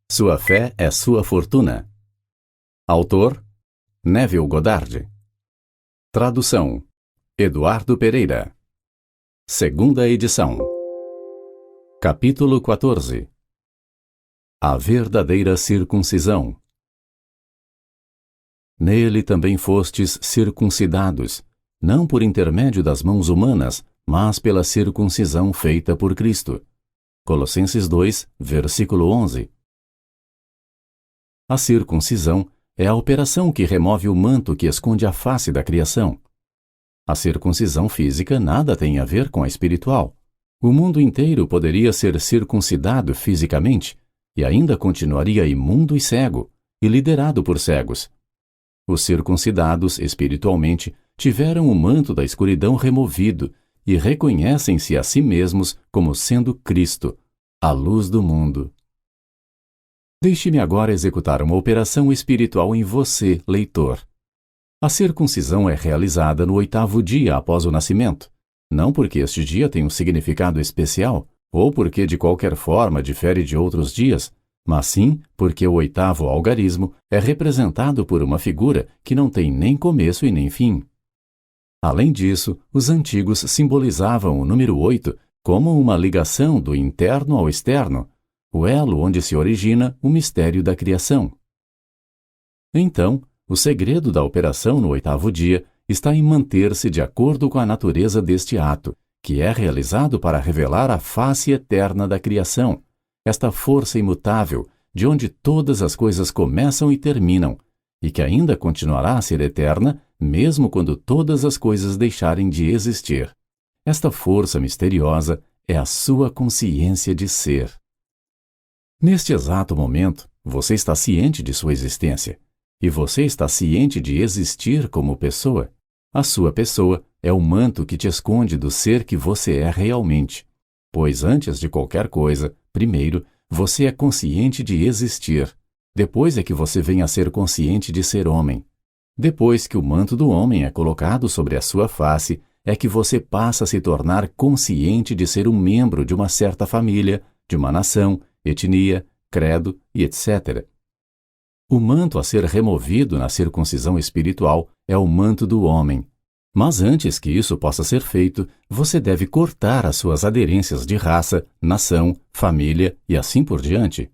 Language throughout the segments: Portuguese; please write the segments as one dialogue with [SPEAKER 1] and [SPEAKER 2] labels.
[SPEAKER 1] Sua fé é sua fortuna. Autor: Neville Goddard. Tradução: Eduardo Pereira. Segunda edição. Capítulo 14. A verdadeira circuncisão. Nele também fostes circuncidados, não por intermédio das mãos humanas, mas pela circuncisão feita por Cristo. Colossenses 2, versículo 11. A circuncisão é a operação que remove o manto que esconde a face da criação. A circuncisão física nada tem a ver com a espiritual. O mundo inteiro poderia ser circuncidado fisicamente e ainda continuaria imundo e cego, e liderado por cegos. Os circuncidados espiritualmente tiveram o manto da escuridão removido e reconhecem-se a si mesmos como sendo Cristo, a luz do mundo. Deixe-me agora executar uma operação espiritual em você, leitor. A circuncisão é realizada no 8º dia após o nascimento, não porque este dia tem um significado especial, ou porque de qualquer forma difere de outros dias, mas sim porque o 8º algarismo é representado por uma figura que não tem nem começo e nem fim. Além disso, os antigos simbolizavam o número 8 como uma ligação do interno ao externo, o elo onde se origina o mistério da criação. Então, o segredo da operação no 8º dia está em manter-se de acordo com a natureza deste ato, que é realizado para revelar a face eterna da criação, esta força imutável, de onde todas as coisas começam e terminam, e que ainda continuará a ser eterna, mesmo quando todas as coisas deixarem de existir. Esta força misteriosa é a sua consciência de ser. Neste exato momento, você está ciente de sua existência, e você está ciente de existir como pessoa. A sua pessoa é o manto que te esconde do ser que você é realmente, pois antes de qualquer coisa, primeiro, você é consciente de existir. Depois é que você vem a ser consciente de ser homem. Depois que o manto do homem é colocado sobre a sua face, é que você passa a se tornar consciente de ser um membro de uma certa família, de uma nação, etnia, credo e etc. O manto a ser removido na circuncisão espiritual é o manto do homem. Mas antes que isso possa ser feito, você deve cortar as suas aderências de raça, nação, família e assim por diante.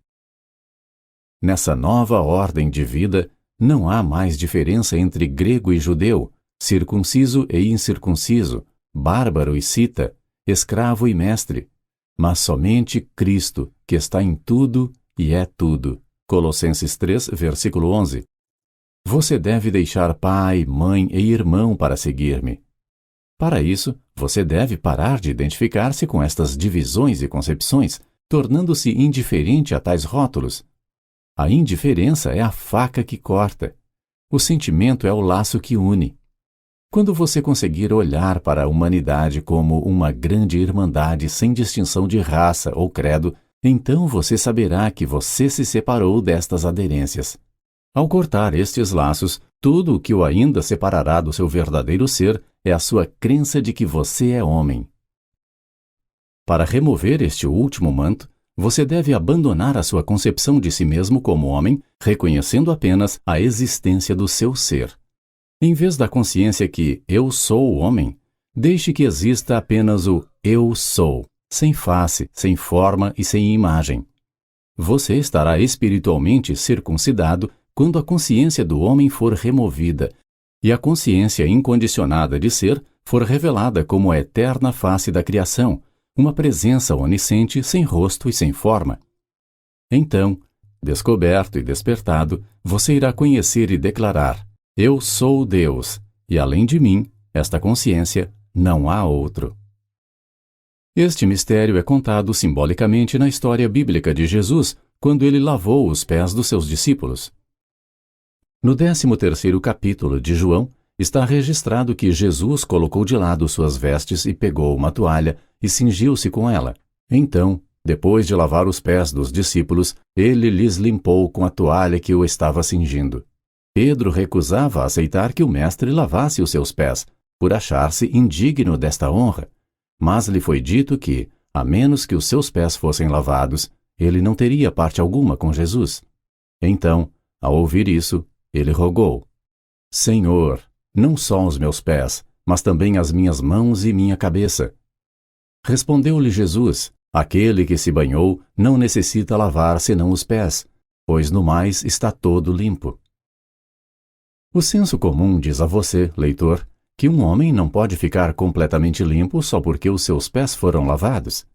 [SPEAKER 1] Nessa nova ordem de vida, não há mais diferença entre grego e judeu, circunciso e incircunciso, bárbaro e cita, escravo e mestre, mas somente Cristo, que está em tudo e é tudo. Colossenses 3, versículo 11. Você deve deixar pai, mãe e irmão para seguir-me. Para isso, você deve parar de identificar-se com estas divisões e concepções, tornando-se indiferente a tais rótulos. A indiferença é a faca que corta. O sentimento é o laço que une. Quando você conseguir olhar para a humanidade como uma grande irmandade sem distinção de raça ou credo, então você saberá que você se separou destas aderências. Ao cortar estes laços, tudo o que o ainda separará do seu verdadeiro ser é a sua crença de que você é homem. Para remover este último manto, você deve abandonar a sua concepção de si mesmo como homem, reconhecendo apenas a existência do seu ser. Em vez da consciência que eu sou o homem, deixe que exista apenas o eu sou, sem face, sem forma e sem imagem. Você estará espiritualmente circuncidado quando a consciência do homem for removida e a consciência incondicionada de ser for revelada como a eterna face da criação, uma presença onisciente sem rosto e sem forma. Então, descoberto e despertado, você irá conhecer e declarar: eu sou Deus, e além de mim, esta consciência, não há outro. Este mistério é contado simbolicamente na história bíblica de Jesus, quando ele lavou os pés dos seus discípulos. No 13º capítulo de João, está registrado que Jesus colocou de lado suas vestes e pegou uma toalha e cingiu-se com ela. Então, depois de lavar os pés dos discípulos, ele lhes limpou com a toalha que o estava cingindo. Pedro recusava aceitar que o mestre lavasse os seus pés, por achar-se indigno desta honra. Mas lhe foi dito que, a menos que os seus pés fossem lavados, ele não teria parte alguma com Jesus. Então, ao ouvir isso, ele rogou: Senhor, não só os meus pés, mas também as minhas mãos e minha cabeça. Respondeu-lhe Jesus: aquele que se banhou não necessita lavar senão os pés, pois no mais está todo limpo. O senso comum diz a você, leitor, que um homem não pode ficar completamente limpo só porque os seus pés foram lavados.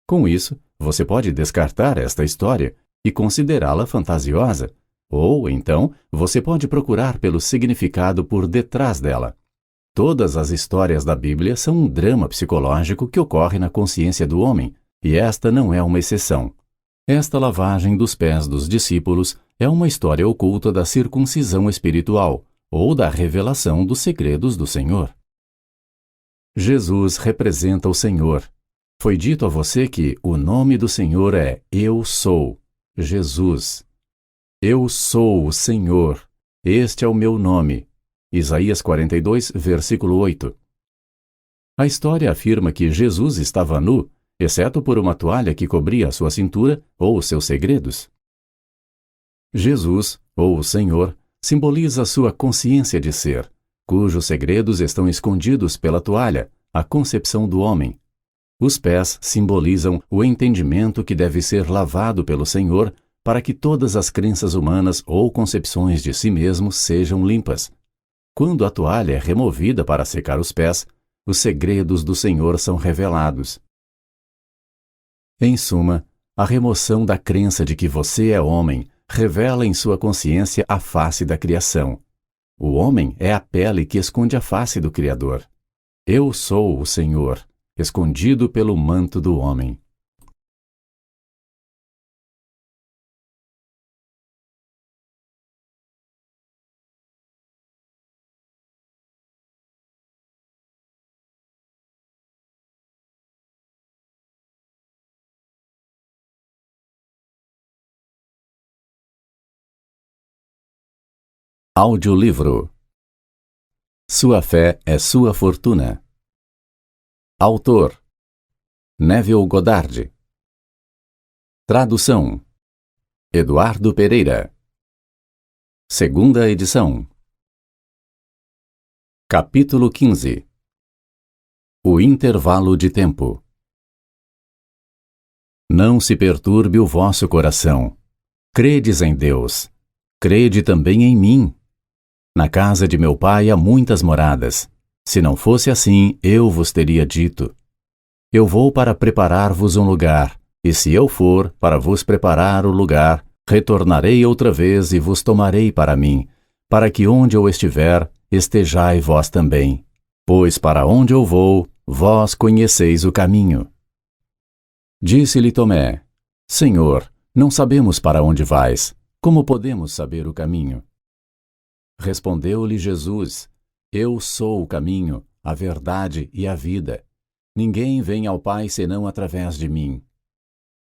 [SPEAKER 1] Com isso, você pode descartar esta história e considerá-la fantasiosa, ou, então, você pode procurar pelo significado por detrás dela. Todas as histórias da Bíblia são um drama psicológico que ocorre na consciência do homem, e esta não é uma exceção. Esta lavagem dos pés dos discípulos é uma história oculta da circuncisão espiritual, ou da revelação dos segredos do Senhor. Jesus representa o Senhor. Foi dito a você que o nome do Senhor é Eu Sou, Jesus. Eu sou o Senhor, este é o meu nome. Isaías 42, versículo 8. A história afirma que Jesus estava nu, exceto por uma toalha que cobria a sua cintura ou os seus segredos. Jesus, ou o Senhor, simboliza a sua consciência de ser, cujos segredos estão escondidos pela toalha, a concepção do homem. Os pés simbolizam o entendimento que deve ser lavado pelo Senhor para que todas as crenças humanas ou concepções de si mesmo sejam limpas. Quando a toalha é removida para secar os pés, os segredos do Senhor são revelados. Em suma, a remoção da crença de que você é homem revela em sua consciência a face da criação. O homem é a pele que esconde a face do Criador. Eu sou o Senhor, escondido pelo manto do homem. Audiolivro. Sua fé é sua fortuna. Autor: Neville Goddard. Tradução: Eduardo Pereira. Segunda edição. Capítulo 15. O intervalo de tempo. Não se perturbe o vosso coração. Credes em Deus. Crede também em mim. Na casa de meu pai há muitas moradas. Se não fosse assim, eu vos teria dito. Eu vou para preparar-vos um lugar, e se eu for para vos preparar o lugar, retornarei outra vez e vos tomarei para mim, para que onde eu estiver, estejai vós também. Pois para onde eu vou, vós conheceis o caminho. Disse-lhe Tomé: Senhor, não sabemos para onde vais. Como podemos saber o caminho? Respondeu-lhe Jesus: Eu sou o caminho, a verdade e a vida. Ninguém vem ao Pai senão através de mim.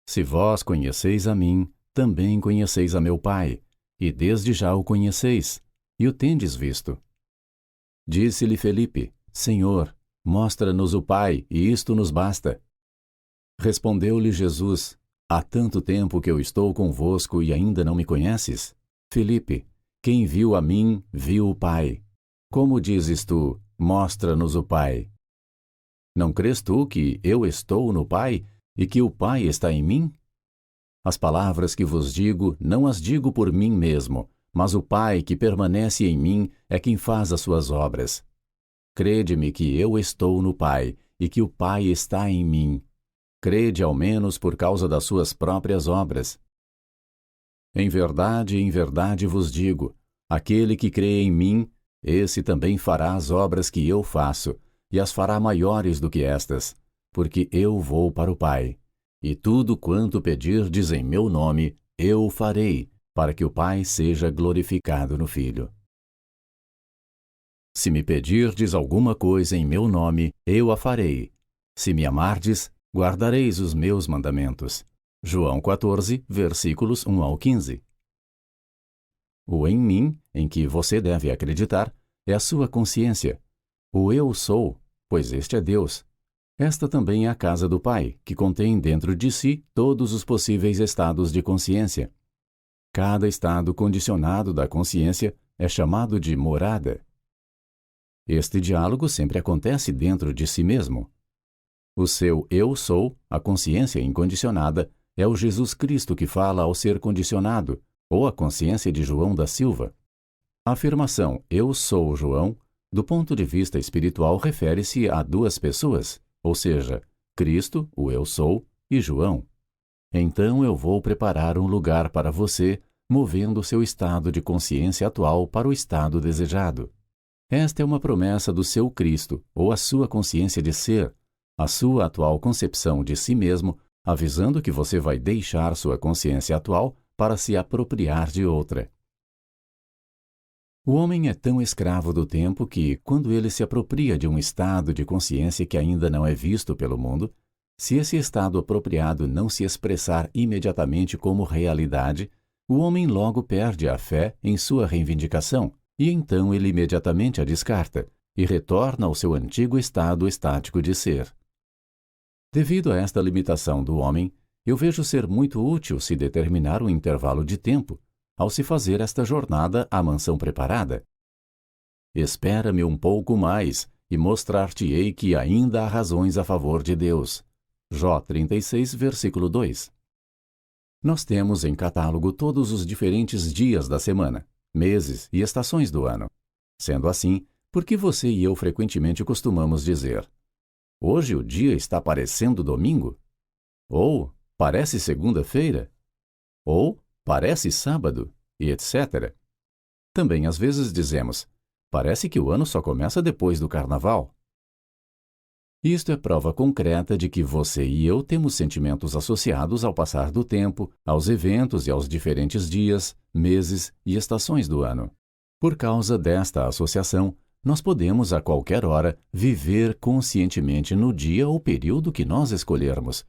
[SPEAKER 1] Se vós conheceis a mim, também conheceis a meu Pai, e desde já o conheceis, e o tendes visto. Disse-lhe Felipe: Senhor, mostra-nos o Pai, e isto nos basta. Respondeu-lhe Jesus: Há tanto tempo que eu estou convosco e ainda não me conheces? Felipe, quem viu a mim, viu o Pai. Como dizes tu, mostra-nos o Pai? Não crês tu que eu estou no Pai e que o Pai está em mim? As palavras que vos digo, não as digo por mim mesmo, mas o Pai que permanece em mim é quem faz as suas obras. Crede-me que eu estou no Pai e que o Pai está em mim. Crede ao menos por causa das suas próprias obras. Em verdade vos digo, aquele que crê em mim, esse também fará as obras que eu faço, e as fará maiores do que estas, porque eu vou para o Pai. E tudo quanto pedirdes em meu nome, eu o farei, para que o Pai seja glorificado no Filho. Se me pedirdes alguma coisa em meu nome, eu a farei. Se me amardes, guardareis os meus mandamentos. João 14, versículos 1 ao 15. O em mim, em que você deve acreditar, é a sua consciência. O eu sou, pois este é Deus. Esta também é a casa do Pai, que contém dentro de si todos os possíveis estados de consciência. Cada estado condicionado da consciência é chamado de morada. Este diálogo sempre acontece dentro de si mesmo. O seu eu sou, a consciência incondicionada, é o Jesus Cristo que fala ao ser condicionado, ou a consciência de João da Silva. A afirmação eu sou João, do ponto de vista espiritual, refere-se a duas pessoas, ou seja, Cristo, o eu sou, e João. Então eu vou preparar um lugar para você, movendo seu estado de consciência atual para o estado desejado. Esta é uma promessa do seu Cristo, ou a sua consciência de ser, a sua atual concepção de si mesmo, avisando que você vai deixar sua consciência atual para se apropriar de outra. O homem é tão escravo do tempo que, quando ele se apropria de um estado de consciência que ainda não é visto pelo mundo, se esse estado apropriado não se expressar imediatamente como realidade, o homem logo perde a fé em sua reivindicação, e então ele imediatamente a descarta e retorna ao seu antigo estado estático de ser. Devido a esta limitação do homem, eu vejo ser muito útil se determinar um intervalo de tempo, ao se fazer esta jornada à mansão preparada. Espera-me um pouco mais e mostrar-te-ei que ainda há razões a favor de Deus. Jó 36, versículo 2. Nós temos em catálogo todos os diferentes dias da semana, meses e estações do ano. Sendo assim, por que você e eu frequentemente costumamos dizer: hoje o dia está parecendo domingo? Ou parece segunda-feira? Ou parece sábado? E etc. Também às vezes dizemos: parece que o ano só começa depois do carnaval. Isto é prova concreta de que você e eu temos sentimentos associados ao passar do tempo, aos eventos e aos diferentes dias, meses e estações do ano. Por causa desta associação, nós podemos a qualquer hora viver conscientemente no dia ou período que nós escolhermos.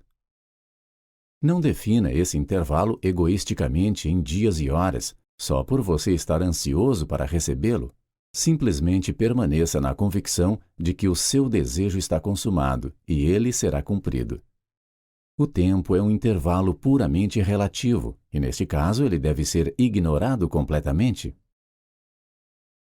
[SPEAKER 1] Não defina esse intervalo egoisticamente em dias e horas, só por você estar ansioso para recebê-lo. Simplesmente permaneça na convicção de que o seu desejo está consumado e ele será cumprido. O tempo é um intervalo puramente relativo, e neste caso ele deve ser ignorado completamente.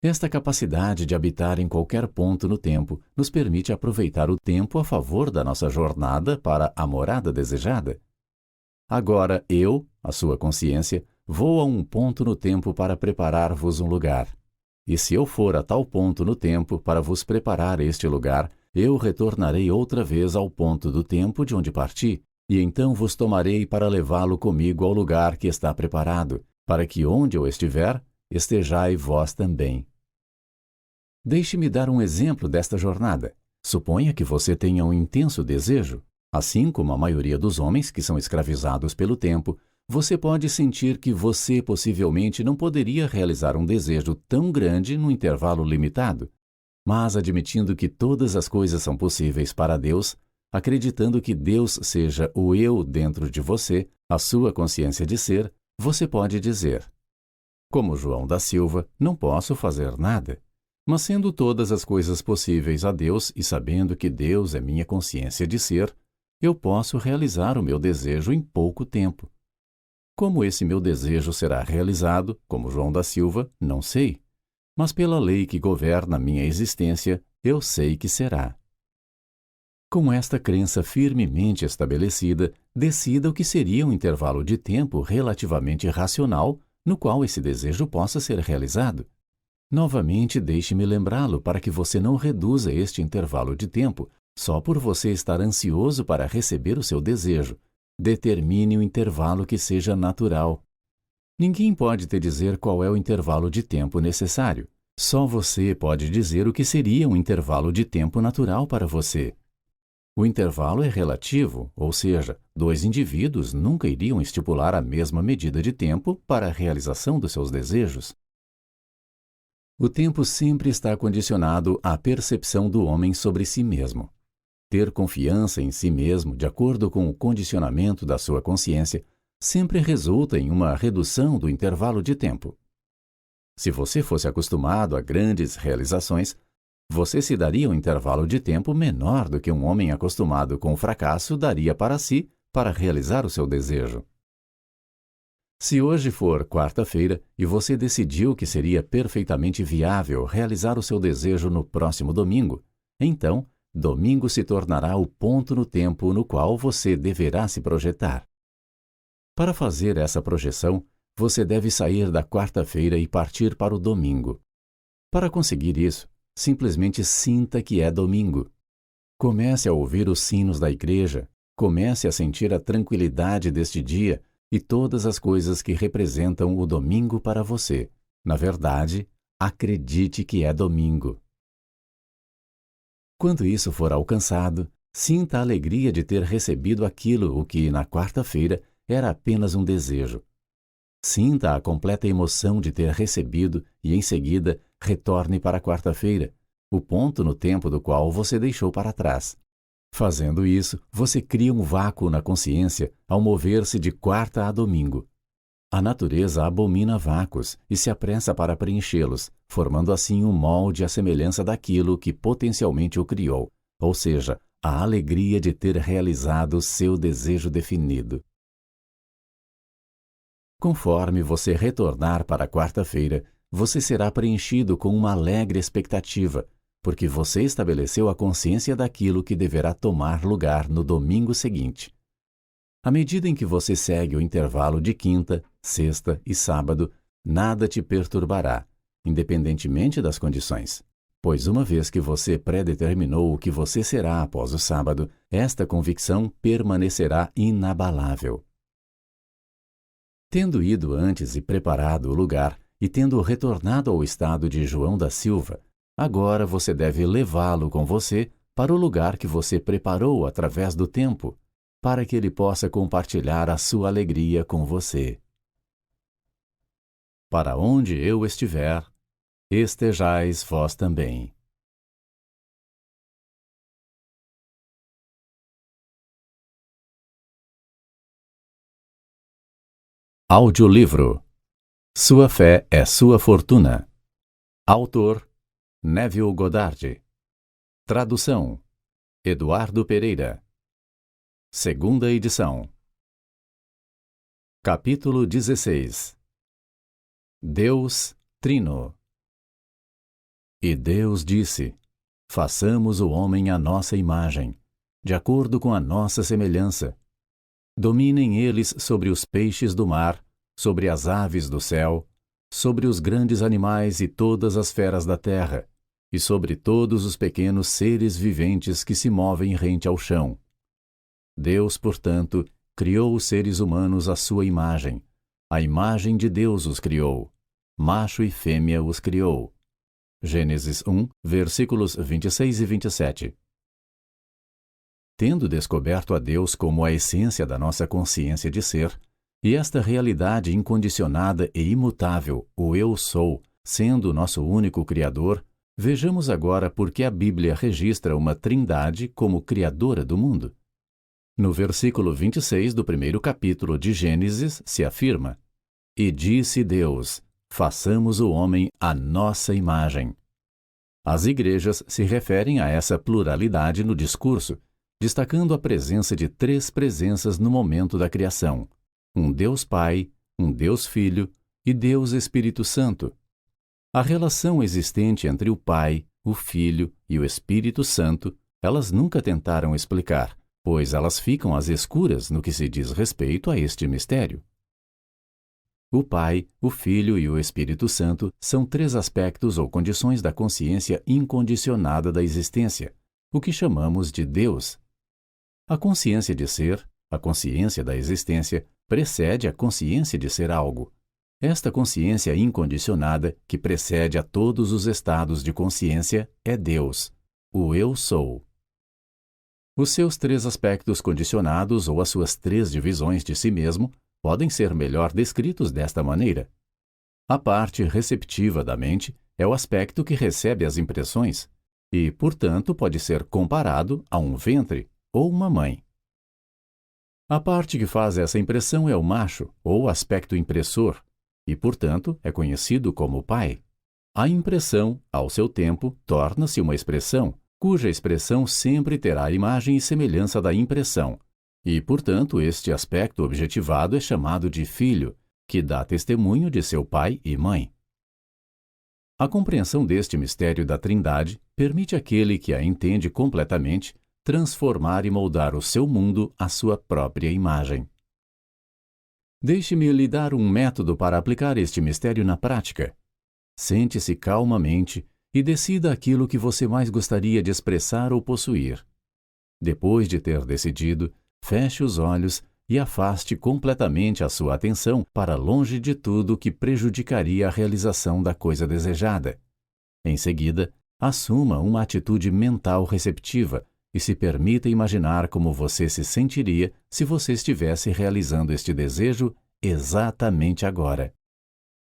[SPEAKER 1] Esta capacidade de habitar em qualquer ponto no tempo nos permite aproveitar o tempo a favor da nossa jornada para a morada desejada. Agora eu, a sua consciência, vou a um ponto no tempo para preparar-vos um lugar. E se eu for a tal ponto no tempo para vos preparar este lugar, eu retornarei outra vez ao ponto do tempo de onde parti, e então vos tomarei para levá-lo comigo ao lugar que está preparado, para que onde eu estiver, estejai vós também. Deixe-me dar um exemplo desta jornada. Suponha que você tenha um intenso desejo. Assim como a maioria dos homens que são escravizados pelo tempo, você pode sentir que você possivelmente não poderia realizar um desejo tão grande num intervalo limitado. Mas admitindo que todas as coisas são possíveis para Deus, acreditando que Deus seja o eu dentro de você, a sua consciência de ser, você pode dizer: como João da Silva, não posso fazer nada. Mas sendo todas as coisas possíveis a Deus e sabendo que Deus é minha consciência de ser, eu posso realizar o meu desejo em pouco tempo. Como esse meu desejo será realizado, como João da Silva, não sei. Mas pela lei que governa minha existência, eu sei que será. Com esta crença firmemente estabelecida, decida o que seria um intervalo de tempo relativamente racional no qual esse desejo possa ser realizado. Novamente, deixe-me lembrá-lo para que você não reduza este intervalo de tempo só por você estar ansioso para receber o seu desejo. Determine um intervalo que seja natural. Ninguém pode te dizer qual é o intervalo de tempo necessário. Só você pode dizer o que seria um intervalo de tempo natural para você. O intervalo é relativo, ou seja, dois indivíduos nunca iriam estipular a mesma medida de tempo para a realização dos seus desejos. O tempo sempre está condicionado à percepção do homem sobre si mesmo. Ter confiança em si mesmo, de acordo com o condicionamento da sua consciência, sempre resulta em uma redução do intervalo de tempo. Se você fosse acostumado a grandes realizações, você se daria um intervalo de tempo menor do que um homem acostumado com o fracasso daria para si para realizar o seu desejo. Se hoje for quarta-feira e você decidiu que seria perfeitamente viável realizar o seu desejo no próximo domingo, então, domingo se tornará o ponto no tempo no qual você deverá se projetar. Para fazer essa projeção, você deve sair da quarta-feira e partir para o domingo. Para conseguir isso, simplesmente sinta que é domingo. Comece a ouvir os sinos da igreja, comece a sentir a tranquilidade deste dia e todas as coisas que representam o domingo para você. Na verdade, acredite que é domingo. Quando isso for alcançado, sinta a alegria de ter recebido aquilo o que, na quarta-feira, era apenas um desejo. Sinta a completa emoção de ter recebido e, em seguida, retorne para a quarta-feira, o ponto no tempo do qual você deixou para trás. Fazendo isso, você cria um vácuo na consciência ao mover-se de quarta a domingo. A natureza abomina vácuos e se apressa para preenchê-los, formando assim um molde à semelhança daquilo que potencialmente o criou, ou seja, a alegria de ter realizado seu desejo definido. Conforme você retornar para a quarta-feira, você será preenchido com uma alegre expectativa, porque você estabeleceu a consciência daquilo que deverá tomar lugar no domingo seguinte. À medida em que você segue o intervalo de quinta, sexta e sábado, nada te perturbará, independentemente das condições. Pois uma vez que você predeterminou o que você será após o sábado, esta convicção permanecerá inabalável. Tendo ido antes e preparado o lugar, e tendo retornado ao estado de João da Silva, agora você deve levá-lo com você para o lugar que você preparou através do tempo, para que ele possa compartilhar a sua alegria com você. Para onde eu estiver, estejais vós também. Audiolivro. Sua fé é sua fortuna. Autor: Neville Goddard. Tradução: Eduardo Pereira. Segunda edição. Capítulo 16. Deus Trino. E Deus disse: façamos o homem à nossa imagem, de acordo com a nossa semelhança. Dominem eles sobre os peixes do mar, sobre as aves do céu, sobre os grandes animais e todas as feras da terra, e sobre todos os pequenos seres viventes que se movem rente ao chão. Deus, portanto, criou os seres humanos à sua imagem. A imagem de Deus os criou. Macho e fêmea os criou. Gênesis 1, versículos 26 e 27. Tendo descoberto a Deus como a essência da nossa consciência de ser, e esta realidade incondicionada e imutável, o Eu Sou, sendo nosso único Criador, vejamos agora por que a Bíblia registra uma trindade como Criadora do mundo. No versículo 26 do primeiro capítulo de Gênesis se afirma: E disse Deus, façamos o homem à nossa imagem. As igrejas se referem a essa pluralidade no discurso, destacando a presença de três presenças no momento da criação: um Deus Pai, um Deus Filho e Deus Espírito Santo. A relação existente entre o Pai, o Filho e o Espírito Santo, elas nunca tentaram explicar, pois elas ficam às escuras no que se diz respeito a este mistério. O Pai, o Filho e o Espírito Santo são três aspectos ou condições da consciência incondicionada da existência, o que chamamos de Deus. A consciência de ser, a consciência da existência, precede a consciência de ser algo. Esta consciência incondicionada, que precede a todos os estados de consciência, é Deus, o Eu Sou. Os seus três aspectos condicionados ou as suas três divisões de si mesmo podem ser melhor descritos desta maneira. A parte receptiva da mente é o aspecto que recebe as impressões e, portanto, pode ser comparado a um ventre ou uma mãe. A parte que faz essa impressão é o macho ou aspecto impressor e, portanto, é conhecido como pai. A impressão, ao seu tempo, torna-se uma expressão, cuja expressão sempre terá a imagem e semelhança da impressão, e, portanto, este aspecto objetivado é chamado de filho, que dá testemunho de seu pai e mãe. A compreensão deste mistério da Trindade permite àquele que a entende completamente transformar e moldar o seu mundo à sua própria imagem. Deixe-me lhe dar um método para aplicar este mistério na prática. Sente-se calmamente e decida aquilo que você mais gostaria de expressar ou possuir. Depois de ter decidido, feche os olhos e afaste completamente a sua atenção para longe de tudo que prejudicaria a realização da coisa desejada. Em seguida, assuma uma atitude mental receptiva e se permita imaginar como você se sentiria se você estivesse realizando este desejo exatamente agora.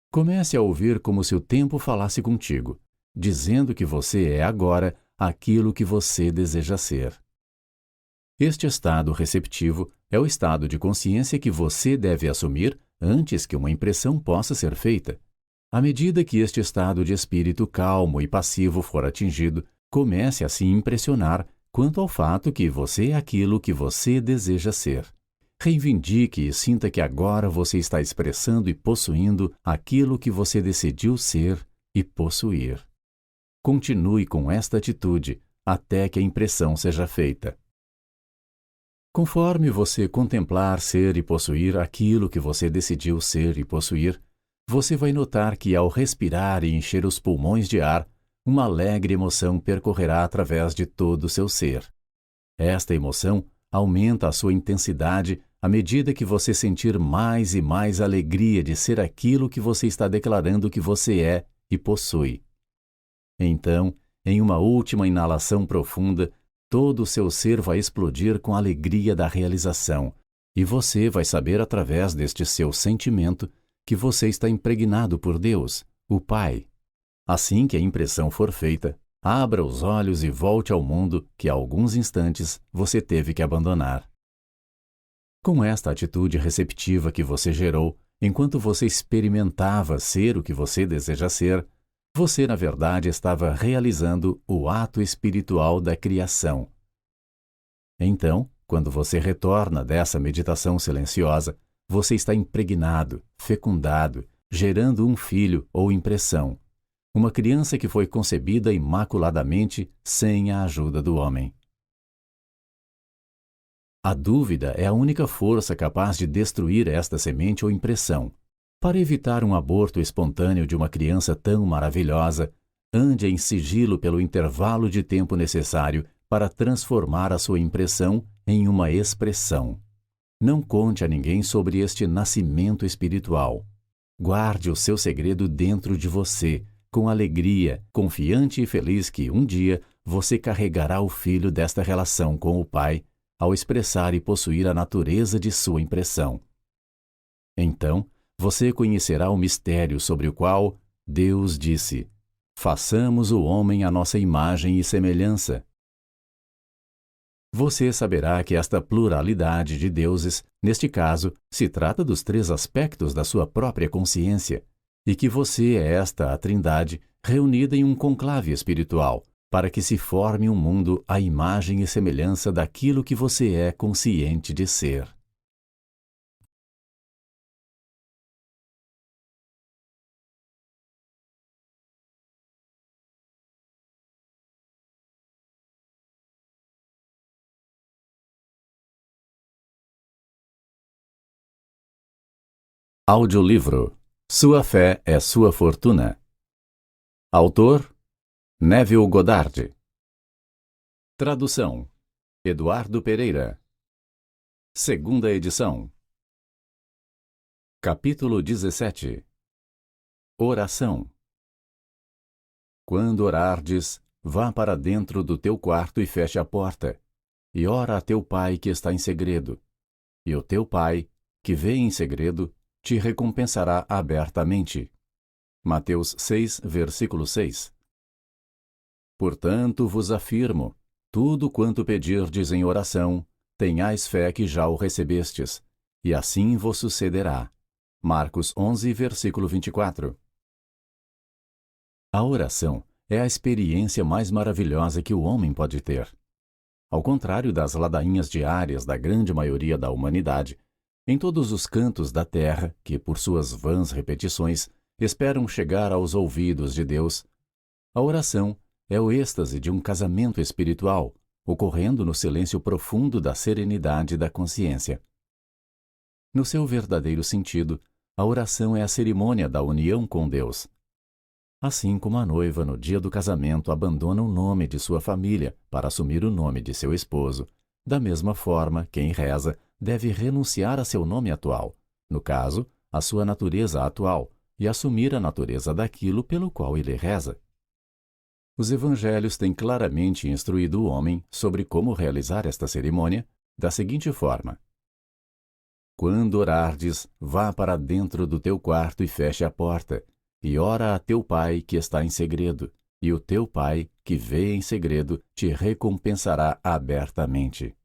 [SPEAKER 1] Comece a ouvir como se o tempo falasse contigo, dizendo que você é agora aquilo que você deseja ser. Este estado receptivo é o estado de consciência que você deve assumir antes que uma impressão possa ser feita. À medida que este estado de espírito calmo e passivo for atingido, comece a se impressionar quanto ao fato que você é aquilo que você deseja ser. Reivindique e sinta que agora você está expressando e possuindo aquilo que você decidiu ser e possuir. Continue com esta atitude até que a impressão seja feita. Conforme você contemplar ser e possuir aquilo que você decidiu ser e possuir, você vai notar que ao respirar e encher os pulmões de ar, uma alegre emoção percorrerá através de todo o seu ser. Esta emoção aumenta a sua intensidade à medida que você sentir mais e mais alegria de ser aquilo que você está declarando que você é e possui. Então, em uma última inalação profunda, todo o seu ser vai explodir com a alegria da realização, e você vai saber através deste seu sentimento que você está impregnado por Deus, o Pai. Assim que a impressão for feita, abra os olhos e volte ao mundo que há alguns instantes você teve que abandonar. Com esta atitude receptiva que você gerou, enquanto você experimentava ser o que você deseja ser, você, na verdade, estava realizando o ato espiritual da criação. Então, quando você retorna dessa meditação silenciosa, você está impregnado, fecundado, gerando um filho ou impressão, uma criança que foi concebida imaculadamente sem a ajuda do homem. A dúvida é a única força capaz de destruir esta semente ou impressão. Para evitar um aborto espontâneo de uma criança tão maravilhosa, ande em sigilo pelo intervalo de tempo necessário para transformar a sua impressão em uma expressão. Não conte a ninguém sobre este nascimento espiritual. Guarde o seu segredo dentro de você, com alegria, confiante e feliz que um dia você carregará o filho desta relação com o Pai, ao expressar e possuir a natureza de sua impressão. Então, você conhecerá o mistério sobre o qual Deus disse: façamos o homem à nossa imagem e semelhança. Você saberá que esta pluralidade de deuses, neste caso, se trata dos três aspectos da sua própria consciência, e que você é esta a Trindade reunida em um conclave espiritual, para que se forme um mundo à imagem e semelhança daquilo que você é consciente de ser. Audiolivro Sua Fé é Sua Fortuna. Autor: Neville Goddard. Tradução: Eduardo Pereira. Segunda edição. Capítulo 17. Oração. Quando orardes, vá para dentro do teu quarto e feche a porta, e ora a teu pai que está em segredo, e o teu pai, que vê em segredo, te recompensará abertamente. Mateus 6, versículo 6. Portanto vos afirmo, tudo quanto pedirdes em oração, tenhais fé que já o recebestes, e assim vos sucederá. Marcos 11, versículo 24. A oração é a experiência mais maravilhosa que o homem pode ter. Ao contrário das ladainhas diárias da grande maioria da humanidade, em todos os cantos da terra, que por suas vãs repetições esperam chegar aos ouvidos de Deus, a oração é o êxtase de um casamento espiritual, ocorrendo no silêncio profundo da serenidade da consciência. No seu verdadeiro sentido, a oração é a cerimônia da união com Deus. Assim como a noiva no dia do casamento abandona o nome de sua família para assumir o nome de seu esposo, da mesma forma, quem reza deve renunciar a seu nome atual, no caso, a sua natureza atual, e assumir a natureza daquilo pelo qual ele reza. Os evangelhos têm claramente instruído o homem sobre como realizar esta cerimônia da seguinte forma: quando orardes, vá para dentro do teu quarto e feche a porta, e ora a teu pai que está em segredo, e o teu pai, que vê em segredo, te recompensará abertamente.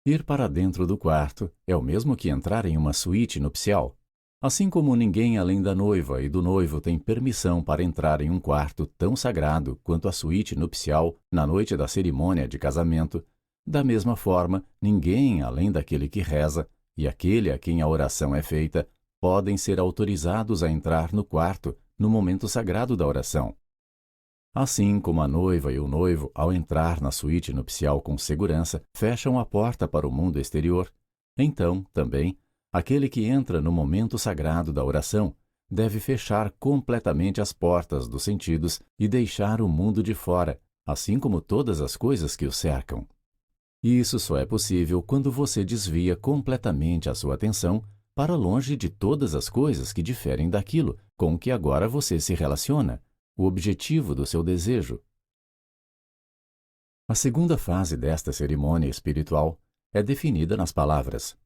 [SPEAKER 1] Ir para dentro do quarto é o mesmo que entrar em uma suíte nupcial. Assim como ninguém além da noiva e do noivo tem permissão para entrar em um quarto tão sagrado quanto a suíte nupcial na noite da cerimônia de casamento, da mesma forma, ninguém além daquele que reza e aquele a quem a oração é feita podem ser autorizados a entrar no quarto no momento sagrado da oração. Assim como a noiva e o noivo, ao entrar na suíte nupcial com segurança, fecham a porta para o mundo exterior, então, também, aquele que entra no momento sagrado da oração deve fechar completamente as portas dos sentidos e deixar o mundo de fora, assim como todas as coisas que o cercam. E isso só é possível quando você desvia completamente a sua atenção para longe de todas as coisas que diferem daquilo com que agora você se relaciona, o objetivo do seu desejo. A segunda fase desta cerimônia espiritual é definida nas palavras: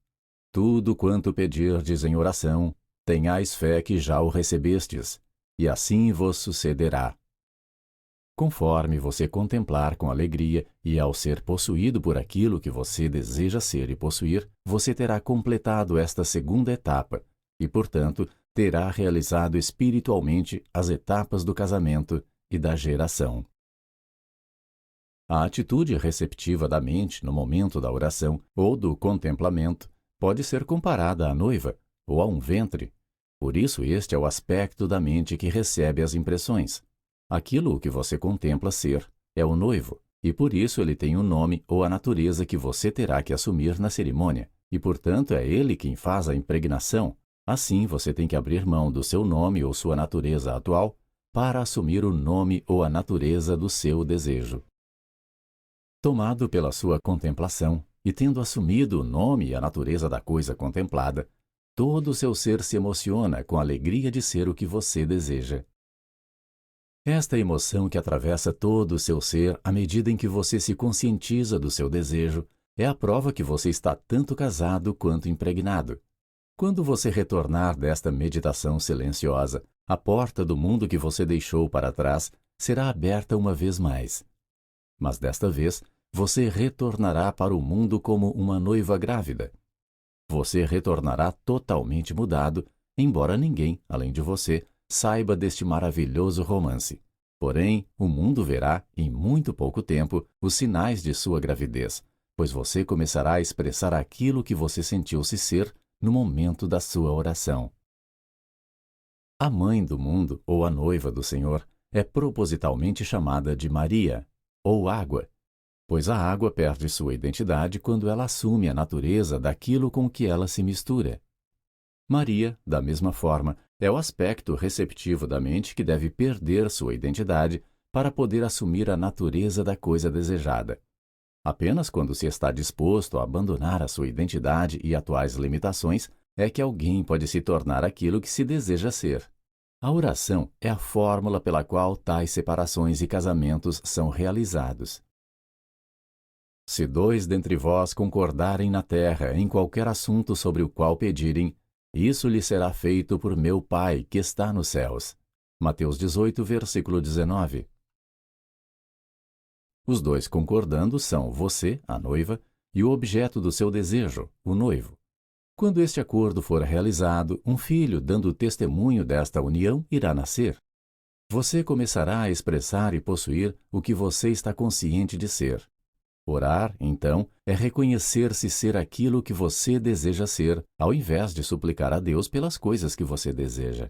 [SPEAKER 1] tudo quanto pedirdes em oração, tenhais fé que já o recebestes, e assim vos sucederá. Conforme você contemplar com alegria e ao ser possuído por aquilo que você deseja ser e possuir, você terá completado esta segunda etapa e, portanto, terá realizado espiritualmente as etapas do casamento e da geração. A atitude receptiva da mente no momento da oração ou do contemplamento pode ser comparada à noiva ou a um ventre. Por isso, este é o aspecto da mente que recebe as impressões. Aquilo que você contempla ser é o noivo, e por isso ele tem o nome ou a natureza que você terá que assumir na cerimônia, e portanto é ele quem faz a impregnação. Assim, você tem que abrir mão do seu nome ou sua natureza atual para assumir o nome ou a natureza do seu desejo. Tomado pela sua contemplação e tendo assumido o nome e a natureza da coisa contemplada, todo o seu ser se emociona com a alegria de ser o que você deseja. Esta emoção que atravessa todo o seu ser à medida em que você se conscientiza do seu desejo é a prova que você está tanto casado quanto impregnado. Quando você retornar desta meditação silenciosa, a porta do mundo que você deixou para trás será aberta uma vez mais. Mas desta vez, você retornará para o mundo como uma noiva grávida. Você retornará totalmente mudado, embora ninguém, além de você, saiba deste maravilhoso romance. Porém, o mundo verá, em muito pouco tempo, os sinais de sua gravidez, pois você começará a expressar aquilo que você sentiu-se ser no momento da sua oração. A mãe do mundo, ou a noiva do Senhor, é propositalmente chamada de Maria, ou água, pois a água perde sua identidade quando ela assume a natureza daquilo com que ela se mistura. Maria, da mesma forma, é o aspecto receptivo da mente que deve perder sua identidade para poder assumir a natureza da coisa desejada. Apenas quando se está disposto a abandonar a sua identidade e atuais limitações é que alguém pode se tornar aquilo que se deseja ser. A oração é a fórmula pela qual tais separações e casamentos são realizados. Se dois dentre vós concordarem na terra em qualquer assunto sobre o qual pedirem, isso lhe será feito por meu Pai que está nos céus. Mateus 18, versículo 19. Os dois concordando são você, a noiva, e o objeto do seu desejo, o noivo. Quando este acordo for realizado, um filho, dando testemunho desta união, irá nascer. você começará a expressar e possuir o que você está consciente de ser. Orar, então, é reconhecer-se ser aquilo que você deseja ser, ao invés de suplicar a Deus pelas coisas que você deseja.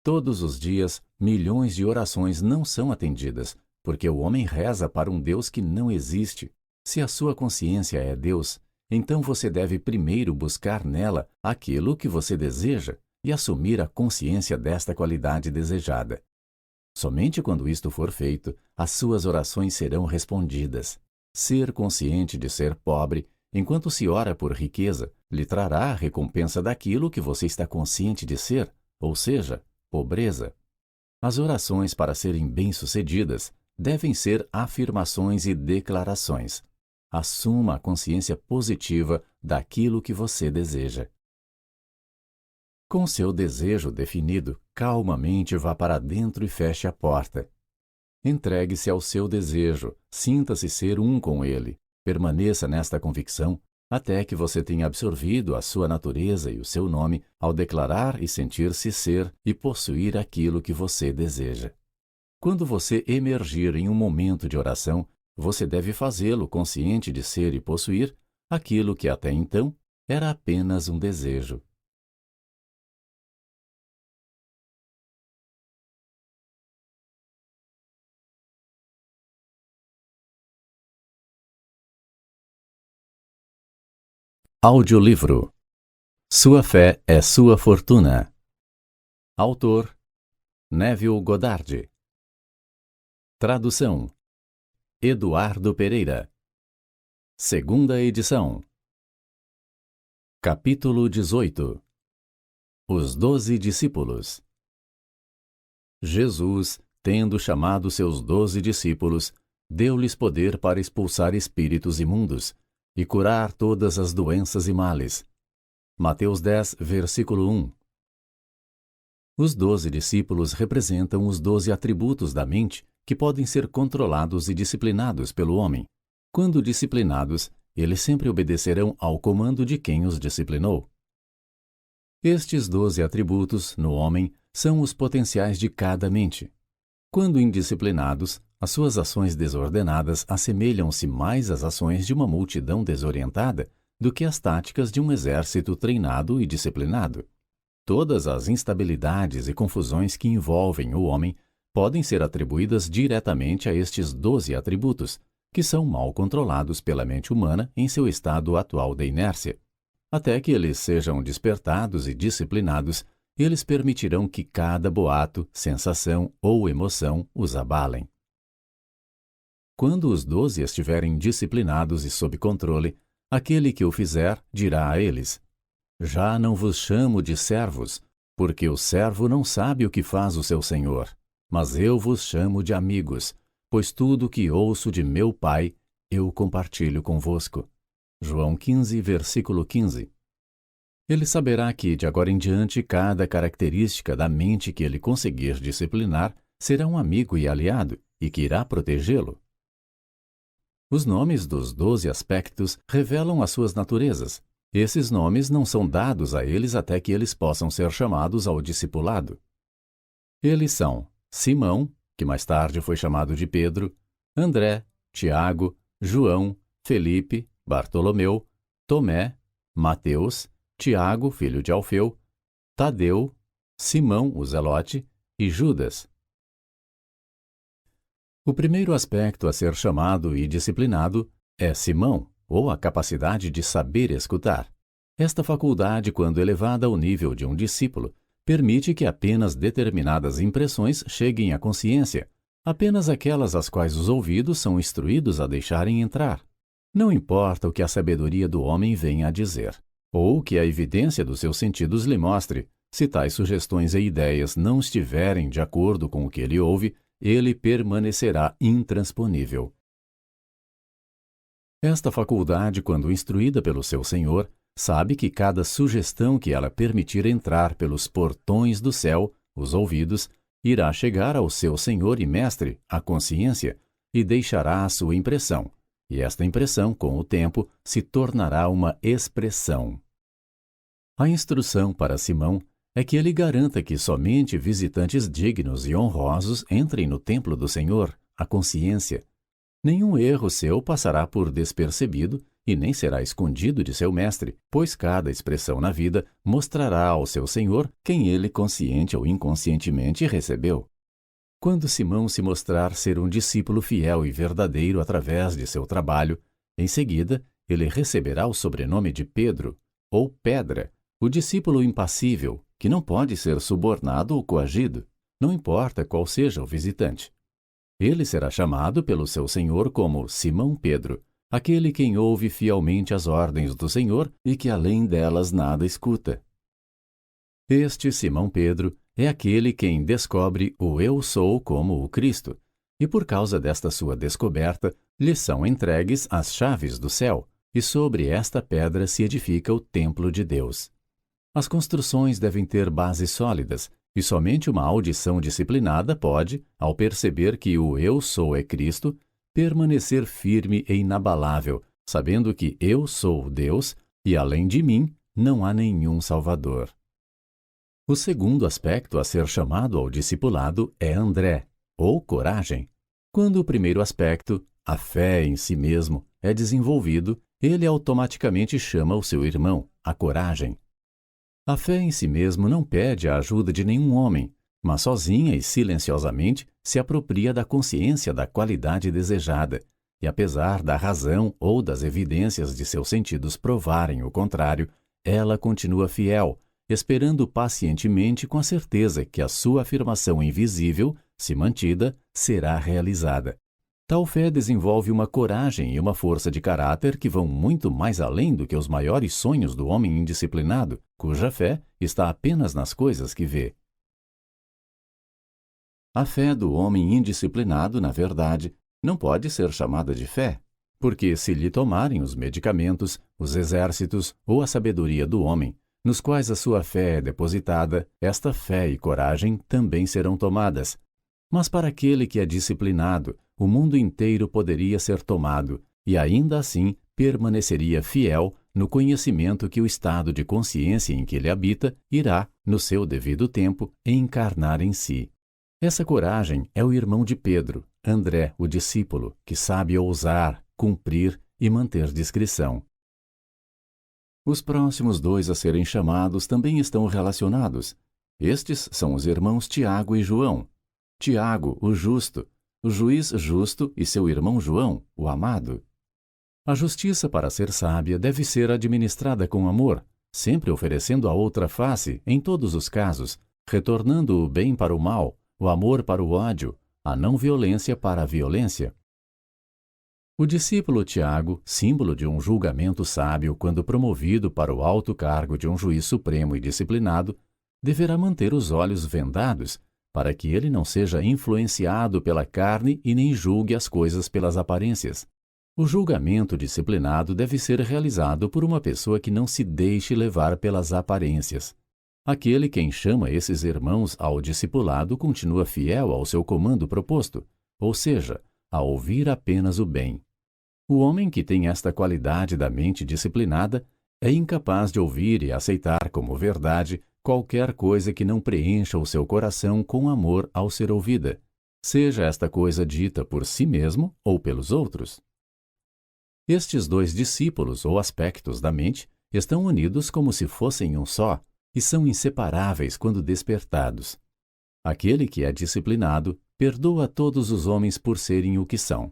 [SPEAKER 1] Todos os dias, milhões de orações não são atendidas, porque o homem reza para um Deus que não existe. Se a sua consciência é Deus, então você deve primeiro buscar nela aquilo que você deseja e assumir a consciência desta qualidade desejada. Somente quando isto for feito, as suas orações serão respondidas. Ser consciente de ser pobre, enquanto se ora por riqueza, lhe trará a recompensa daquilo que você está consciente de ser, ou seja, pobreza. As orações, para serem bem-sucedidas, devem ser afirmações e declarações. Assuma a consciência positiva daquilo que você deseja. Com seu desejo definido, calmamente vá para dentro e feche a porta. Entregue-se ao seu desejo, sinta-se ser um com ele. Permaneça nesta convicção até que você tenha absorvido a sua natureza e o seu nome ao declarar e sentir-se ser e possuir aquilo que você deseja. Quando você emergir em um momento de oração, você deve fazê-lo consciente de ser e possuir aquilo que até então era apenas um desejo. Audiolivro. Sua fé é sua fortuna. Autor: Neville Goddard. Tradução: Eduardo Pereira. Segunda edição. Capítulo 18. Os 12 discípulos. Jesus, tendo chamado seus 12 discípulos, deu-lhes poder para expulsar espíritos imundos e curar todas as doenças e males. Mateus 10, versículo 1. Os 12 discípulos representam os 12 atributos da mente que podem ser controlados e disciplinados pelo homem. Quando disciplinados, eles sempre obedecerão ao comando de quem os disciplinou. Estes 12 atributos, no homem, são os potenciais de cada mente. Quando indisciplinados, as suas ações desordenadas assemelham-se mais às ações de uma multidão desorientada do que às táticas de um exército treinado e disciplinado. Todas as instabilidades e confusões que envolvem o homem podem ser atribuídas diretamente a estes 12 atributos, que são mal controlados pela mente humana em seu estado atual de inércia. Até que eles sejam despertados e disciplinados, eles permitirão que cada boato, sensação ou emoção os abalem. Quando os 12 estiverem disciplinados e sob controle, aquele que o fizer dirá a eles: Já não vos chamo de servos, porque o servo não sabe o que faz o seu senhor, mas eu vos chamo de amigos, pois tudo que ouço de meu Pai, eu compartilho convosco. João 15, versículo 15. Ele saberá que, de agora em diante, cada característica da mente que ele conseguir disciplinar será um amigo e aliado, e que irá protegê-lo. Os nomes dos 12 aspectos revelam as suas naturezas. Esses nomes não são dados a eles até que eles possam ser chamados ao discipulado. Eles são Simão, que mais tarde foi chamado de Pedro, André, Tiago, João, Felipe, Bartolomeu, Tomé, Mateus, Tiago, filho de Alfeu, Tadeu, Simão, o Zelote, e Judas. O primeiro aspecto a ser chamado e disciplinado é Simão, ou a capacidade de saber escutar. Esta faculdade, quando elevada ao nível de um discípulo, permite que apenas determinadas impressões cheguem à consciência, apenas aquelas às quais os ouvidos são instruídos a deixarem entrar. Não importa o que a sabedoria do homem venha a dizer, ou o que a evidência dos seus sentidos lhe mostre, se tais sugestões e ideias não estiverem de acordo com o que ele ouve, ele permanecerá intransponível. Esta faculdade, quando instruída pelo seu Senhor, sabe que cada sugestão que ela permitir entrar pelos portões do céu, os ouvidos, irá chegar ao seu Senhor e Mestre, a consciência, e deixará a sua impressão, e esta impressão, com o tempo, se tornará uma expressão. A instrução para Simão é que ele garanta que somente visitantes dignos e honrosos entrem no templo do Senhor, a consciência. Nenhum erro seu passará por despercebido e nem será escondido de seu mestre, pois cada expressão na vida mostrará ao seu Senhor quem ele consciente ou inconscientemente recebeu. Quando Simão se mostrar ser um discípulo fiel e verdadeiro através de seu trabalho, em seguida ele receberá o sobrenome de Pedro, ou Pedra, o discípulo impassível, que não pode ser subornado ou coagido, não importa qual seja o visitante. Ele será chamado pelo seu Senhor como Simão Pedro, aquele quem ouve fielmente as ordens do Senhor e que além delas nada escuta. Este Simão Pedro é aquele quem descobre o Eu Sou como o Cristo, e por causa desta sua descoberta, lhe são entregues as chaves do céu, e sobre esta pedra se edifica o templo de Deus. As construções devem ter bases sólidas, e somente uma audição disciplinada pode, ao perceber que o Eu Sou é Cristo, permanecer firme e inabalável, sabendo que eu sou Deus e além de mim não há nenhum Salvador. O segundo aspecto a ser chamado ao discipulado é André, ou coragem. Quando o primeiro aspecto, a fé em si mesmo, é desenvolvido, ele automaticamente chama o seu irmão, a coragem. A fé em si mesmo não pede a ajuda de nenhum homem, mas sozinha e silenciosamente se apropria da consciência da qualidade desejada, e apesar da razão ou das evidências de seus sentidos provarem o contrário, ela continua fiel, esperando pacientemente com a certeza que a sua afirmação invisível, se mantida, será realizada. Tal fé desenvolve uma coragem e uma força de caráter que vão muito mais além do que os maiores sonhos do homem indisciplinado, cuja fé está apenas nas coisas que vê. A fé do homem indisciplinado, na verdade, não pode ser chamada de fé, porque se lhe tomarem os medicamentos, os exércitos ou a sabedoria do homem, nos quais a sua fé é depositada, esta fé e coragem também serão tomadas. Mas para aquele que é disciplinado, o mundo inteiro poderia ser tomado, e ainda assim permaneceria fiel no conhecimento que o estado de consciência em que ele habita irá, no seu devido tempo, encarnar em si. Essa coragem é o irmão de Pedro, André, o discípulo, que sabe ousar, cumprir e manter discrição. Os próximos dois a serem chamados também estão relacionados. Estes são os irmãos Tiago e João. Tiago, o justo, o juiz justo e seu irmão João, o amado. A justiça, para ser sábia, deve ser administrada com amor, sempre oferecendo a outra face em todos os casos, retornando o bem para o mal, o amor para o ódio, a não violência para a violência. O discípulo Tiago, símbolo de um julgamento sábio quando promovido para o alto cargo de um juiz supremo e disciplinado, deverá manter os olhos vendados para que ele não seja influenciado pela carne e nem julgue as coisas pelas aparências. O julgamento disciplinado deve ser realizado por uma pessoa que não se deixe levar pelas aparências. Aquele quem chama esses irmãos ao discipulado continua fiel ao seu comando proposto, ou seja, a ouvir apenas o bem. O homem que tem esta qualidade da mente disciplinada é incapaz de ouvir e aceitar como verdade qualquer coisa que não preencha o seu coração com amor ao ser ouvida, seja esta coisa dita por si mesmo ou pelos outros. Estes dois discípulos ou aspectos da mente estão unidos como se fossem um só e são inseparáveis quando despertados. Aquele que é disciplinado perdoa todos os homens por serem o que são.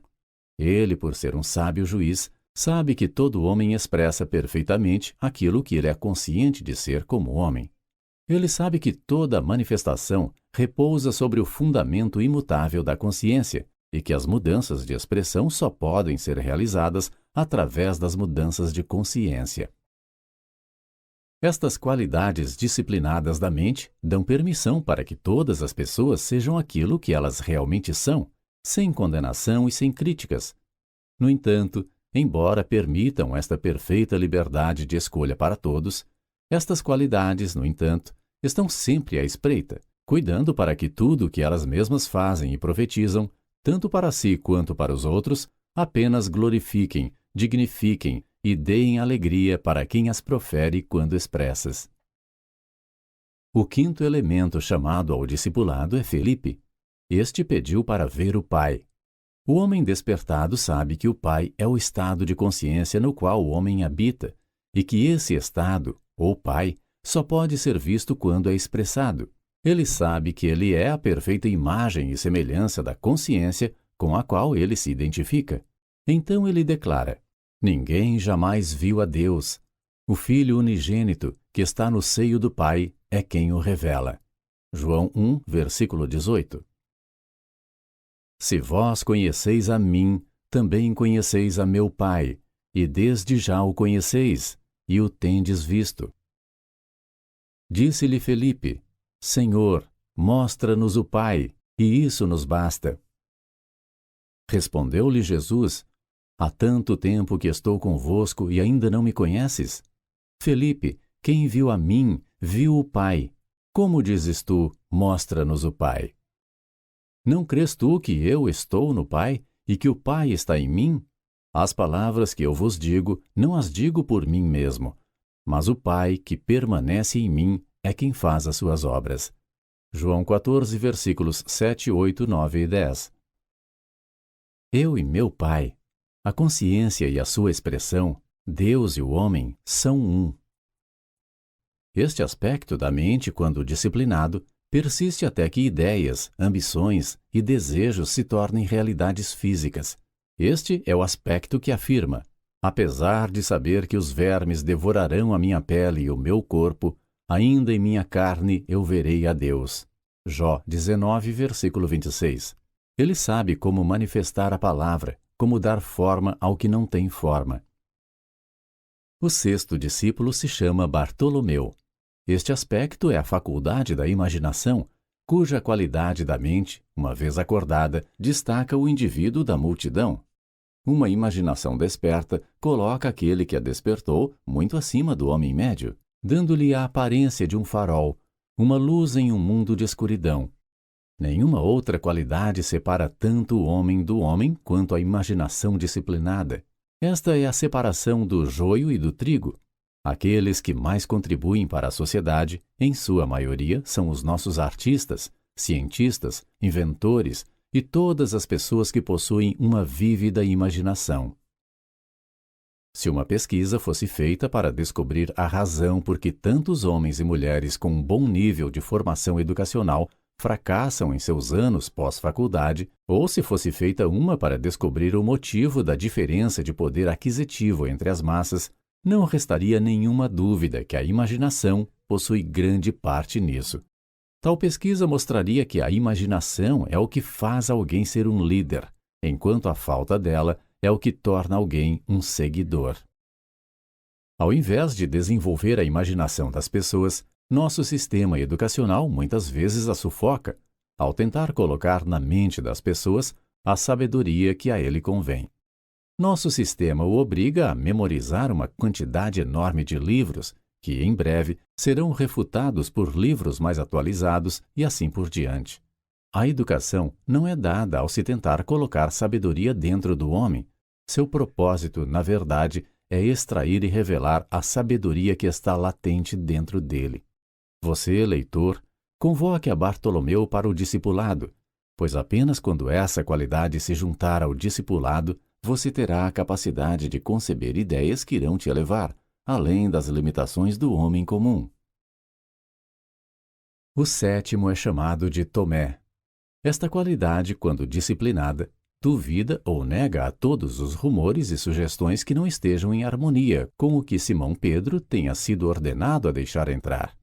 [SPEAKER 1] Ele, por ser um sábio juiz, sabe que todo homem expressa perfeitamente aquilo que ele é consciente de ser como homem. Ele sabe que toda manifestação repousa sobre o fundamento imutável da consciência e que as mudanças de expressão só podem ser realizadas através das mudanças de consciência. Estas qualidades disciplinadas da mente dão permissão para que todas as pessoas sejam aquilo que elas realmente são, sem condenação e sem críticas. No entanto, embora permitam esta perfeita liberdade de escolha para todos, estas qualidades, no entanto, estão sempre à espreita, cuidando para que tudo o que elas mesmas fazem e profetizam, tanto para si quanto para os outros, apenas glorifiquem, dignifiquem e deem alegria para quem as profere quando expressas. O quinto elemento chamado ao discipulado é Felipe. Este pediu para ver o Pai. O homem despertado sabe que o Pai é o estado de consciência no qual o homem habita, e que esse estado, ou Pai, só pode ser visto quando é expressado. Ele sabe que ele é a perfeita imagem e semelhança da consciência com a qual ele se identifica. Então ele declara: ninguém jamais viu a Deus. O Filho unigênito, que está no seio do Pai, é quem o revela. João 1, versículo 18. Se vós conheceis a mim, também conheceis a meu Pai, e desde já o conheceis, e o tendes visto. Disse-lhe Felipe: Senhor, mostra-nos o Pai, e isso nos basta. Respondeu-lhe Jesus: há tanto tempo que estou convosco e ainda não me conheces? Felipe, quem viu a mim, viu o Pai. Como dizes tu, mostra-nos o Pai? Não crês tu que eu estou no Pai e que o Pai está em mim? As palavras que eu vos digo, não as digo por mim mesmo, mas o Pai que permanece em mim é quem faz as suas obras. João 14, versículos 7, 8, 9 e 10. Eu e meu Pai, a consciência e a sua expressão, Deus e o homem, são um. Este aspecto da mente, quando disciplinado, persiste até que ideias, ambições e desejos se tornem realidades físicas. Este é o aspecto que afirma: apesar de saber que os vermes devorarão a minha pele e o meu corpo, ainda em minha carne eu verei a Deus. Jó 19, versículo 26. Ele sabe como manifestar a palavra, como dar forma ao que não tem forma. O sexto discípulo se chama Bartolomeu. Este aspecto é a faculdade da imaginação, cuja qualidade da mente, uma vez acordada, destaca o indivíduo da multidão. Uma imaginação desperta coloca aquele que a despertou muito acima do homem médio, dando-lhe a aparência de um farol, uma luz em um mundo de escuridão. Nenhuma outra qualidade separa tanto o homem do homem quanto a imaginação disciplinada. Esta é a separação do joio e do trigo. Aqueles que mais contribuem para a sociedade, em sua maioria, são os nossos artistas, cientistas, inventores e todas as pessoas que possuem uma vívida imaginação. Se uma pesquisa fosse feita para descobrir a razão por que tantos homens e mulheres com um bom nível de formação educacional fracassam em seus anos pós-faculdade, ou se fosse feita uma para descobrir o motivo da diferença de poder aquisitivo entre as massas, não restaria nenhuma dúvida que a imaginação possui grande parte nisso. Tal pesquisa mostraria que a imaginação é o que faz alguém ser um líder, enquanto a falta dela é o que torna alguém um seguidor. Ao invés de desenvolver a imaginação das pessoas, nosso sistema educacional muitas vezes a sufoca, ao tentar colocar na mente das pessoas a sabedoria que a ele convém. Nosso sistema o obriga a memorizar uma quantidade enorme de livros, que em breve serão refutados por livros mais atualizados e assim por diante. A educação não é dada ao se tentar colocar sabedoria dentro do homem. Seu propósito, na verdade, é extrair e revelar a sabedoria que está latente dentro dele. Você, leitor, convoque a Bartolomeu para o discipulado, pois apenas quando essa qualidade se juntar ao discipulado, você terá a capacidade de conceber ideias que irão te elevar, além das limitações do homem comum. O sétimo é chamado de Tomé. Esta qualidade, quando disciplinada, duvida ou nega a todos os rumores e sugestões que não estejam em harmonia com o que Simão Pedro tenha sido ordenado a deixar entrar.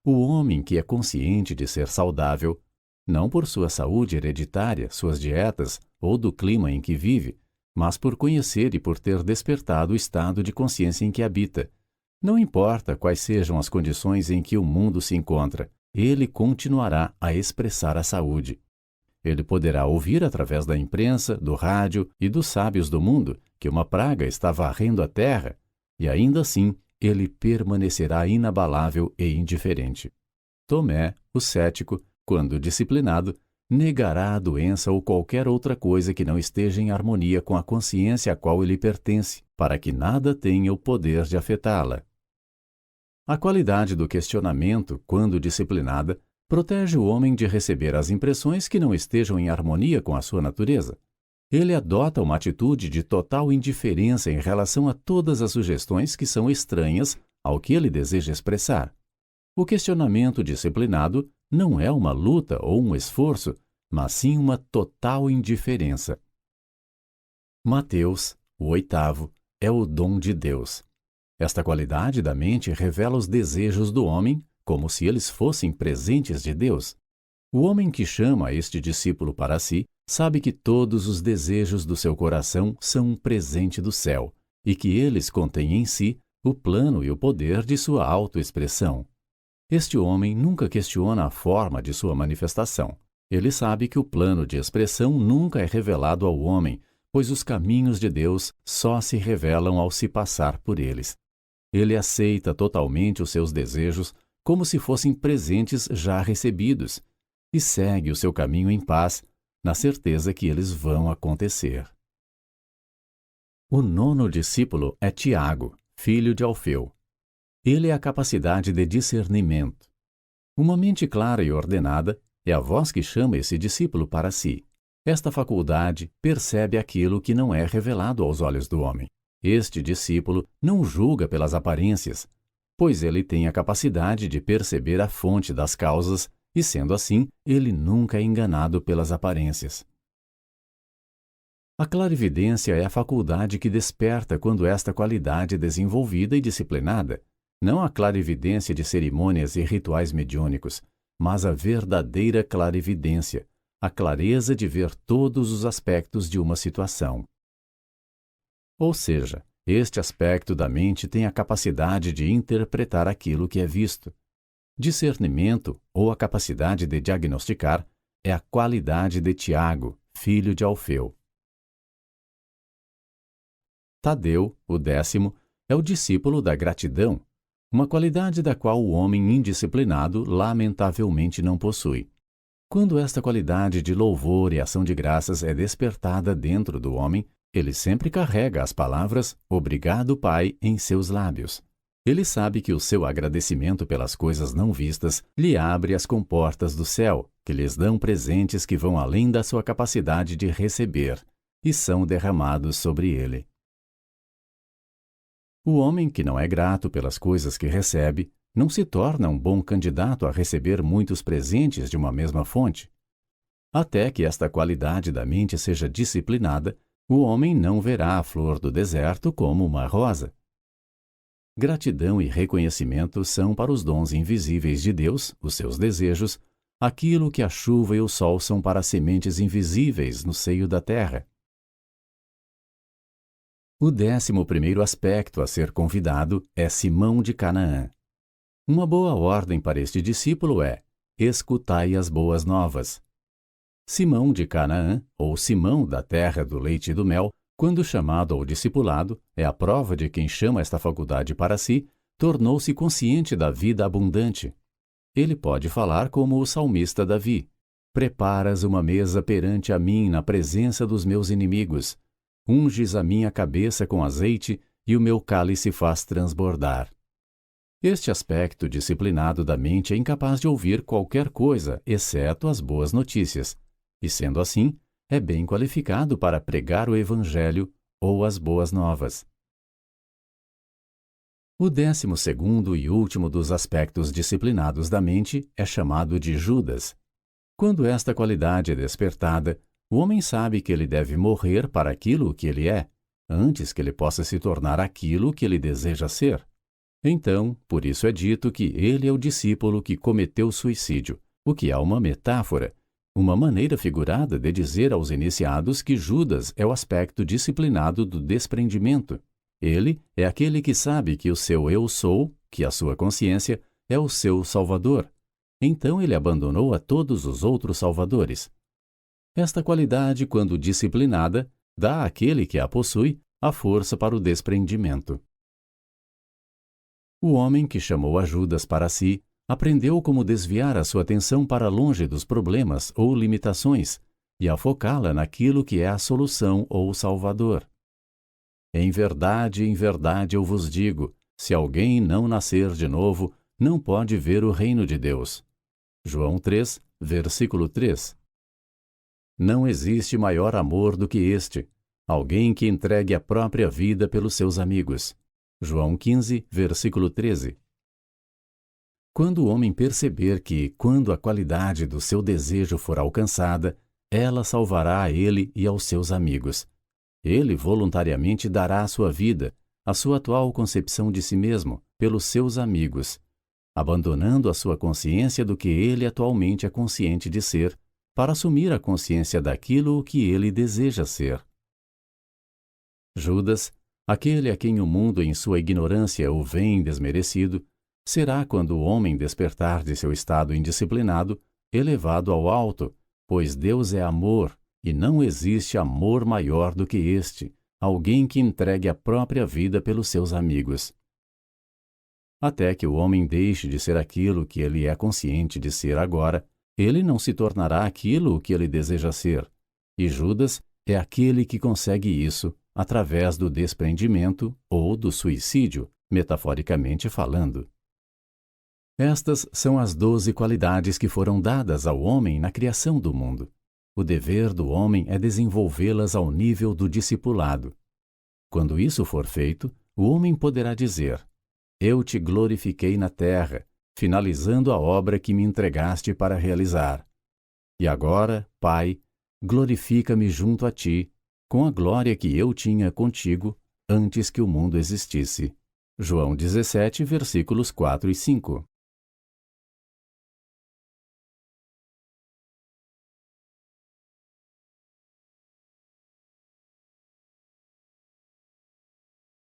[SPEAKER 1] O homem que é consciente de ser saudável, não por sua saúde hereditária, suas dietas ou do clima em que vive, mas por conhecer e por ter despertado o estado de consciência em que habita. Não importa quais sejam as condições em que o mundo se encontra, ele continuará a expressar a saúde. Ele poderá ouvir através da imprensa, do rádio e dos sábios do mundo que uma praga está varrendo a terra, e ainda assim ele permanecerá inabalável e indiferente. Tomé, o cético, quando disciplinado, negará a doença ou qualquer outra coisa que não esteja em harmonia com a consciência a qual ele pertence, para que nada tenha o poder de afetá-la. A qualidade do questionamento, quando disciplinada, protege o homem de receber as impressões que não estejam em harmonia com a sua natureza. Ele adota uma atitude de total indiferença em relação a todas as sugestões que são estranhas ao que ele deseja expressar. O questionamento disciplinado não é uma luta ou um esforço, mas sim uma total indiferença. Mateus, o 8º, é o dom de Deus. Esta qualidade da mente revela os desejos do homem como se eles fossem presentes de Deus. O homem que chama este discípulo para si sabe que todos os desejos do seu coração são um presente do céu e que eles contêm em si o plano e o poder de sua autoexpressão. Este homem nunca questiona a forma de sua manifestação. Ele sabe que o plano de expressão nunca é revelado ao homem, pois os caminhos de Deus só se revelam ao se passar por eles. Ele aceita totalmente os seus desejos como se fossem presentes já recebidos e segue o seu caminho em paz, na certeza que eles vão acontecer. O 9º discípulo é Tiago, filho de Alfeu. Ele é a capacidade de discernimento. Uma mente clara e ordenada é a voz que chama esse discípulo para si. Esta faculdade percebe aquilo que não é revelado aos olhos do homem. Este discípulo não julga pelas aparências, pois ele tem a capacidade de perceber a fonte das causas e, sendo assim, ele nunca é enganado pelas aparências. A clarividência é a faculdade que desperta quando esta qualidade é desenvolvida e disciplinada. Não a clarividência de cerimônias e rituais mediúnicos, mas a verdadeira clarividência, a clareza de ver todos os aspectos de uma situação. Ou seja, este aspecto da mente tem a capacidade de interpretar aquilo que é visto. Discernimento, ou a capacidade de diagnosticar, é a qualidade de Tiago, filho de Alfeu. Tadeu, o 10º, é o discípulo da gratidão, uma qualidade da qual o homem indisciplinado lamentavelmente não possui. Quando esta qualidade de louvor e ação de graças é despertada dentro do homem, ele sempre carrega as palavras "Obrigado, Pai" em seus lábios. Ele sabe que o seu agradecimento pelas coisas não vistas lhe abre as comportas do céu, que lhes dão presentes que vão além da sua capacidade de receber, e são derramados sobre ele. O homem que não é grato pelas coisas que recebe não se torna um bom candidato a receber muitos presentes de uma mesma fonte. Até que esta qualidade da mente seja disciplinada, o homem não verá a flor do deserto como uma rosa. Gratidão e reconhecimento são para os dons invisíveis de Deus, os seus desejos, aquilo que a chuva e o sol são para as sementes invisíveis no seio da terra. O 11º aspecto a ser convidado é Simão de Canaã. Uma boa ordem para este discípulo é: escutai as boas novas. Simão de Canaã, ou Simão da terra do leite e do mel, quando chamado ao discipulado, é a prova de quem chama esta faculdade para si, tornou-se consciente da vida abundante. Ele pode falar como o salmista Davi: preparas uma mesa perante a mim na presença dos meus inimigos. Unges a minha cabeça com azeite e o meu cálice faz transbordar. Este aspecto disciplinado da mente é incapaz de ouvir qualquer coisa, exceto as boas notícias, e, sendo assim, é bem qualificado para pregar o Evangelho ou as boas novas. O 12º e último dos aspectos disciplinados da mente é chamado de Judas. Quando esta qualidade é despertada, o homem sabe que ele deve morrer para aquilo que ele é, antes que ele possa se tornar aquilo que ele deseja ser. Então, por isso é dito que ele é o discípulo que cometeu suicídio, o que é uma metáfora, uma maneira figurada de dizer aos iniciados que Judas é o aspecto disciplinado do desprendimento. Ele é aquele que sabe que o seu eu sou, que a sua consciência, é o seu salvador. Então ele abandonou a todos os outros salvadores. Esta qualidade, quando disciplinada, dá àquele que a possui a força para o desprendimento. O homem que chamou a Judas para si aprendeu como desviar a sua atenção para longe dos problemas ou limitações e a focá-la naquilo que é a solução ou o Salvador. Em verdade eu vos digo, Se alguém não nascer de novo, não pode ver o reino de Deus. João 3, versículo 3. Não existe maior amor do que este, alguém que entregue a própria vida pelos seus amigos. João 15, versículo 13. Quando o homem perceber que, quando a qualidade do seu desejo for alcançada, ela salvará a ele e aos seus amigos, ele voluntariamente dará a sua vida, a sua atual concepção de si mesmo, pelos seus amigos, abandonando a sua consciência do que ele atualmente é consciente de ser, para assumir a consciência daquilo que ele deseja ser. Judas, aquele a quem o mundo em sua ignorância o vê desmerecido, será, quando o homem despertar de seu estado indisciplinado, elevado ao alto, pois Deus é amor, e não existe amor maior do que este, alguém que entregue a própria vida pelos seus amigos. Até que o homem deixe de ser aquilo que ele é consciente de ser agora, ele não se tornará aquilo que ele deseja ser, e Judas é aquele que consegue isso através do desprendimento ou do suicídio, metaforicamente falando. Estas são as 12 qualidades que foram dadas ao homem na criação do mundo. O dever do homem é desenvolvê-las ao nível do discipulado. Quando isso for feito, o homem poderá dizer: Eu te glorifiquei na terra, finalizando a obra que me entregaste para realizar. E agora, Pai, glorifica-me junto a ti, com a glória que eu tinha contigo antes que o mundo existisse. João 17, versículos 4 e 5.